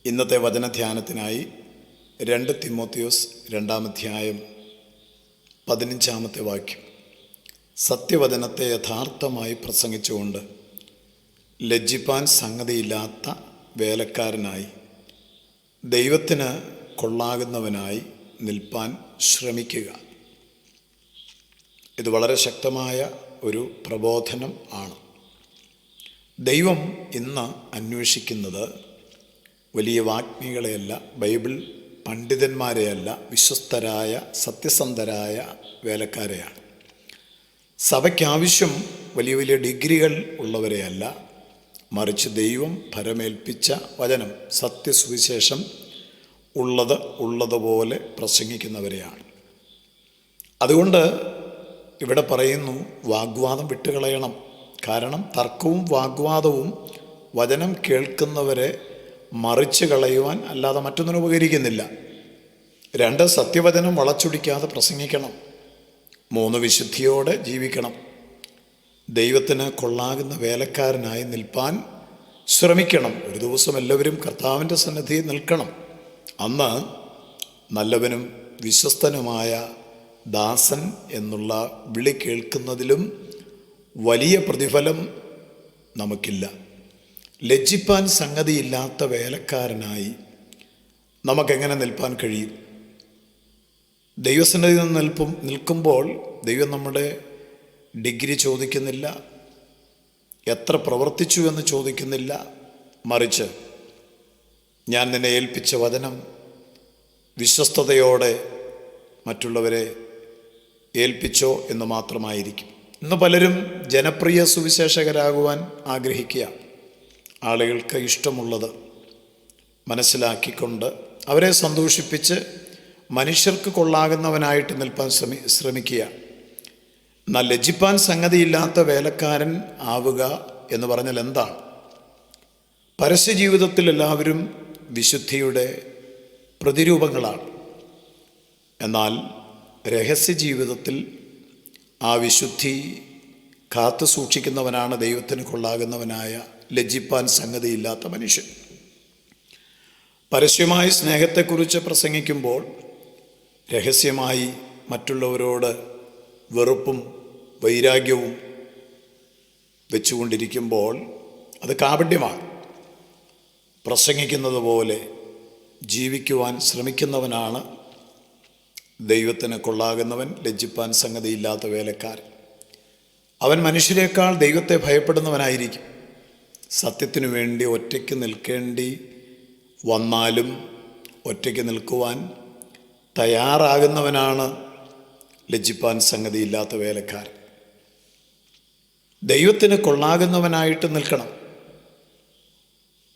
ഇന്നത്തെ വചനധ്യാനത്തിനായി 2 തിമോത്തിയോസ് 2-ാം അധ്യായം 15-ാമത്തെ വാക്യം. സത്യവചനത്തെ യഥാർത്ഥമായി പ്രസംഗിച്ചുകൊണ്ട് ലജ്ജിപ്പാൻ സംഗതിയില്ലാത്ത വേലക്കാരനായി ദൈവത്തിന് കൊള്ളാകുന്നവനായി നിൽപ്പാൻ ശ്രമിക്കുക. ഇത് വളരെ ശക്തമായ ഒരു പ്രബോധനം ആണ്. ദൈവം ഇന്ന് അന്വേഷിക്കുന്നത് വലിയ വാഗ്മികളെയല്ല, ബൈബിൾ പണ്ഡിതന്മാരെയല്ല, വിശ്വസ്തരായ സത്യസന്ധരായ വേലക്കാരെയാണ്. സഭയ്ക്കാവശ്യം വലിയ വലിയ ഡിഗ്രികൾ ഉള്ളവരെയല്ല, മറിച്ച് ദൈവം ഭരമേൽപ്പിച്ച വചനം, സത്യസുവിശേഷം ഉള്ളതുപോലെ പ്രസംഗിക്കുന്നവരെയാണ്. അതുകൊണ്ട് ഇവിടെ പറയുന്നു, വാഗ്വാദം വിട്ടുകളയണം. കാരണം തർക്കവും വാഗ്വാദവും വചനം കേൾക്കുന്നവരെ മറിച്ച് കളയുവാൻ അല്ലാതെ മറ്റൊന്നിനും ഉപകരിക്കുന്നില്ല. 2 സത്യവചനം വളച്ചൊടിക്കാതെ പ്രസംഗിക്കണം. 3 വിശുദ്ധിയോടെ ജീവിക്കണം. ദൈവത്തിന് കൊള്ളാകുന്ന വേലക്കാരനായി നിൽപ്പാൻ ശ്രമിക്കണം. ഒരു ദിവസം എല്ലാവരും കർത്താവിൻ്റെ സന്നിധിയിൽ നിൽക്കണം. അന്ന് നല്ലവനും വിശ്വസ്തനുമായ ദാസൻ എന്നുള്ള വിളി കേൾക്കുന്നതിലും വലിയ പ്രതിഫലം നമുക്കില്ല. ലജ്ജിപ്പാൻ സംഗതിയില്ലാത്ത വേലക്കാരനായി നമുക്കെങ്ങനെ നിൽപ്പാൻ കഴിയും? ദൈവസന്നിധിയിൽ നിന്ന് നിൽക്കുമ്പോൾ ദൈവം നമ്മുടെ ഡിഗ്രി ചോദിക്കുന്നില്ല, എത്ര പ്രവർത്തിച്ചു എന്ന് ചോദിക്കുന്നില്ല. മറിച്ച് ഞാൻ നിന്നെ ഏൽപ്പിച്ച വചനം വിശ്വസ്തയോടെ മറ്റുള്ളവരെ ഏൽപ്പിച്ചോ എന്ന് മാത്രമായിരിക്കും. ഇന്ന് പലരും ജനപ്രിയ സുവിശേഷകരാകുവാൻ ആഗ്രഹിക്കുക. ആളുകൾക്ക് ഇഷ്ടമുള്ളത് മനസ്സിലാക്കിക്കൊണ്ട് അവരെ സന്തോഷിപ്പിച്ച് മനുഷ്യർക്ക് കൊള്ളാകുന്നവനായിട്ട് നിൽപ്പാൻ ശ്രമിക്കുക. എന്നാൽ ലജ്ജിപ്പാൻ സംഗതിയില്ലാത്ത വേലക്കാരൻ ആവുക എന്ന് പറഞ്ഞാൽ എന്താണ്? പരസ്യ ജീവിതത്തിൽ എല്ലാവരും വിശുദ്ധിയുടെ പ്രതിരൂപങ്ങളാണ്. എന്നാൽ രഹസ്യ ജീവിതത്തിൽ ആ വിശുദ്ധി കാത്തു സൂക്ഷിക്കുന്നവനാണ് ദൈവത്തിന് കൊള്ളാകുന്നവനായ ലജ്ജിപ്പാൻ സംഗതിയില്ലാത്ത മനുഷ്യൻ. പരസ്യമായി സ്നേഹത്തെക്കുറിച്ച് പ്രസംഗിക്കുമ്പോൾ രഹസ്യമായി മറ്റുള്ളവരോട് വെറുപ്പും വൈരാഗ്യവും വെച്ചുകൊണ്ടിരിക്കുമ്പോൾ അത് കാപട്യമാണ്. പ്രസംഗിക്കുന്നത് പോലെ ജീവിക്കുവാൻ ശ്രമിക്കുന്നവനാണ് ദൈവത്തിന് കൊള്ളാകുന്നവൻ, ലജ്ജിപ്പാൻ സംഗതിയില്ലാത്ത വേലക്കാരൻ. അവൻ മനുഷ്യരെക്കാൾ ദൈവത്തെ ഭയപ്പെടുന്നവനായിരിക്കും. സത്യത്തിനു വേണ്ടി ഒറ്റയ്ക്ക് നിൽക്കേണ്ടി വന്നാലും ഒറ്റയ്ക്ക് നിൽക്കുവാൻ തയ്യാറാകുന്നവനാണ് ലജ്ജിപ്പാൻ സംഗതിയില്ലാത്ത വേലക്കാരൻ. ദൈവത്തിന് കൊള്ളാകുന്നവനായിട്ട് നിൽക്കണം.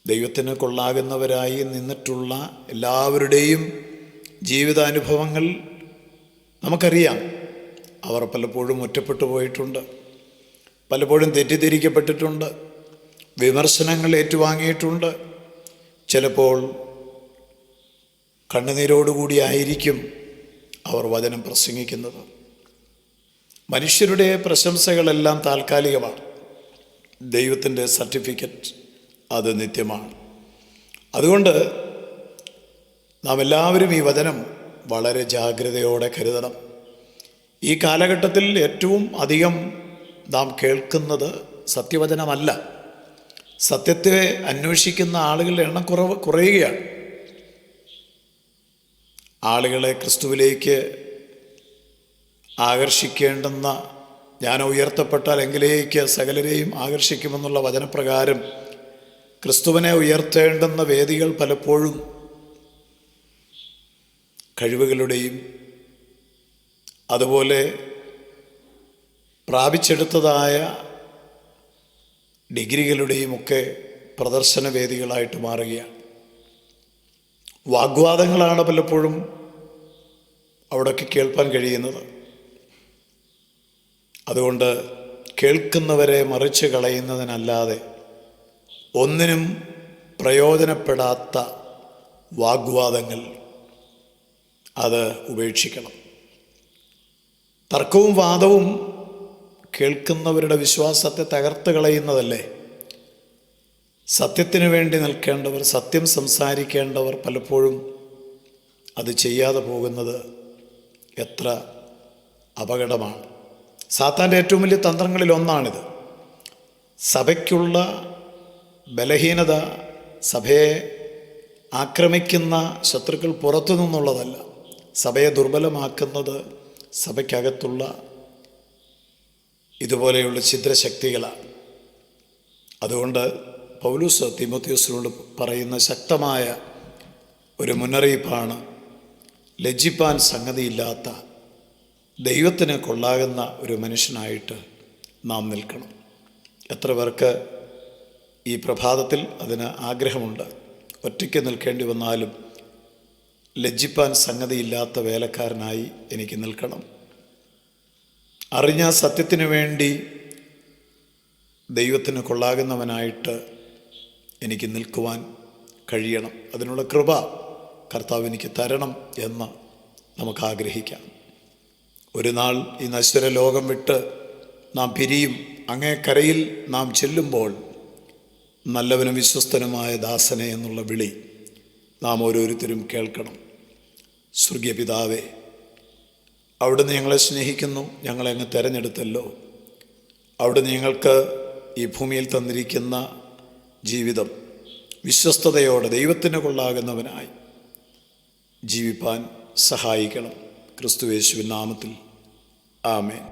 ദൈവത്തിന് കൊള്ളാകുന്നവരായി നിന്നിട്ടുള്ള എല്ലാവരുടെയും ജീവിതാനുഭവങ്ങൾ നമുക്കറിയാം. അവർ പലപ്പോഴും ഒറ്റപ്പെട്ടു പോയിട്ടുണ്ട്, പലപ്പോഴും തെറ്റിദ്ധരിക്കപ്പെട്ടിട്ടുണ്ട്, വിമർശനങ്ങൾ ഏറ്റുവാങ്ങിയിട്ടുണ്ട്. ചിലപ്പോൾ കണ്ണുനീരോടുകൂടിയായിരിക്കും അവർ വചനം പ്രസംഗിക്കുന്നത്. മനുഷ്യരുടെ പ്രശംസകളെല്ലാം താൽക്കാലികമാണ്. ദൈവത്തിൻ്റെ സർട്ടിഫിക്കറ്റ് അത് നിത്യമാണ്. അതുകൊണ്ട് നാം എല്ലാവരും ഈ വചനം വളരെ ജാഗ്രതയോടെ കരുതണം. ഈ കാലഘട്ടത്തിൽ ഏറ്റവും അധികം നാം കേൾക്കുന്നത് സത്യവചനമല്ല. സത്യത്തെ അന്വേഷിക്കുന്ന ആളുകളുടെ എണ്ണം കുറയുകയാണ്. ആളുകളെ ക്രിസ്തുവിലേക്ക് ആകർഷിക്കേണ്ടുന്ന, ഞാൻ ഉയർത്തപ്പെട്ടാൽ എങ്കിലേക്ക് സകലരെയും ആകർഷിക്കുമെന്നുള്ള വചനപ്രകാരം ക്രിസ്തുവിനെ ഉയർത്തേണ്ടുന്ന വേദികൾ പലപ്പോഴും കഴിവുകളുടെയും അതുപോലെ പ്രാപിച്ചെടുത്തതായ ഡിഗ്രികളുടെയും ഒക്കെ പ്രദർശന വേദികളായിട്ട് മാറുകയാണ്. വാഗ്വാദങ്ങളാണ് പലപ്പോഴും അവിടെയൊക്കെ കേൾപ്പാൻ കഴിയുന്നത്. അതുകൊണ്ട് കേൾക്കുന്നവരെ മറിച്ച് കളയുന്നതിനല്ലാതെ ഒന്നിനും പ്രയോജനപ്പെടാത്ത വാഗ്വാദങ്ങൾ അത് ഉപേക്ഷിക്കണം. തർക്കവും വാദവും കേൾക്കുന്നവരുടെ വിശ്വാസത്തെ തകർത്ത് കളയുന്നതല്ലേ. സത്യത്തിന് വേണ്ടി നിൽക്കേണ്ടവർ, സത്യം സംസാരിക്കേണ്ടവർ പലപ്പോഴും അത് ചെയ്യാതെ പോകുന്നത് എത്ര അപകടമാണ്. സാത്താൻ്റെ ഏറ്റവും വലിയ തന്ത്രങ്ങളിൽ ഒന്നാണിത്. സഭയ്ക്കുള്ള ബലഹീനത, സഭയെ ആക്രമിക്കുന്ന ശത്രുക്കൾ പുറത്തു നിന്നുള്ളതല്ല, സഭയെ ദുർബലമാക്കുന്നത് സഭയ്ക്കകത്തുള്ള ഇതുപോലെയുള്ള ഛിദ്രശക്തികളാണ്. അതുകൊണ്ട് പൗലോസ് തീമോഥെയോസിനോട് പറയുന്ന ശക്തമായ ഒരു മുന്നറിയിപ്പാണ്, ലജ്ജിപ്പാൻ സംഗതിയില്ലാത്ത ദൈവത്തിന് കൊള്ളാകുന്ന ഒരു മനുഷ്യനായിട്ട് നാം നിൽക്കണം. എത്ര പേർക്ക് ഈ പ്രഭാതത്തിൽ അതിന് ആഗ്രഹമുണ്ട്? ഒറ്റയ്ക്ക് നിൽക്കേണ്ടി വന്നാലും ലജ്ജിപ്പാൻ സംഗതിയില്ലാത്ത വേലക്കാരനായി എനിക്ക് നിൽക്കണം. അറിഞ്ഞ സത്യത്തിനു വേണ്ടി ദൈവത്തിന് കൊള്ളാകുന്നവനായിട്ട് എനിക്ക് നിൽക്കുവാൻ കഴിയണം. അതിനുള്ള കൃപ കർത്താവ് എനിക്ക് തരണം എന്ന് നമുക്ക് ആഗ്രഹിക്കാം. ഒരു നാൾ ഈ നശ്വര ലോകം വിട്ട് നാം പിരിയും. അങ്ങേ കരയിൽ നാം ചെല്ലുമ്പോൾ നല്ലവനും വിശ്വസ്തനുമായ ദാസനെ എന്നുള്ള വിളി നാം ഓരോരുത്തരും കേൾക്കണം. സ്വർഗീയ പിതാവേ, അവിടുന്ന് ഞങ്ങളെ സ്നേഹിക്കുന്നു, ഞങ്ങളെ അങ്ങ് തിരഞ്ഞെടുത്തല്ലോ. അവിടുന്ന് ഞങ്ങൾക്ക് ഈ ഭൂമിയിൽ തന്നിരിക്കുന്ന ജീവിതം വിശ്വസ്തതയോടെ ദൈവത്തിന് കൊള്ളാകുന്നവനായി ജീവിപ്പാൻ സഹായിക്കണം. ക്രിസ്തുയേശുവിൻ നാമത്തിൽ ആമേൻ.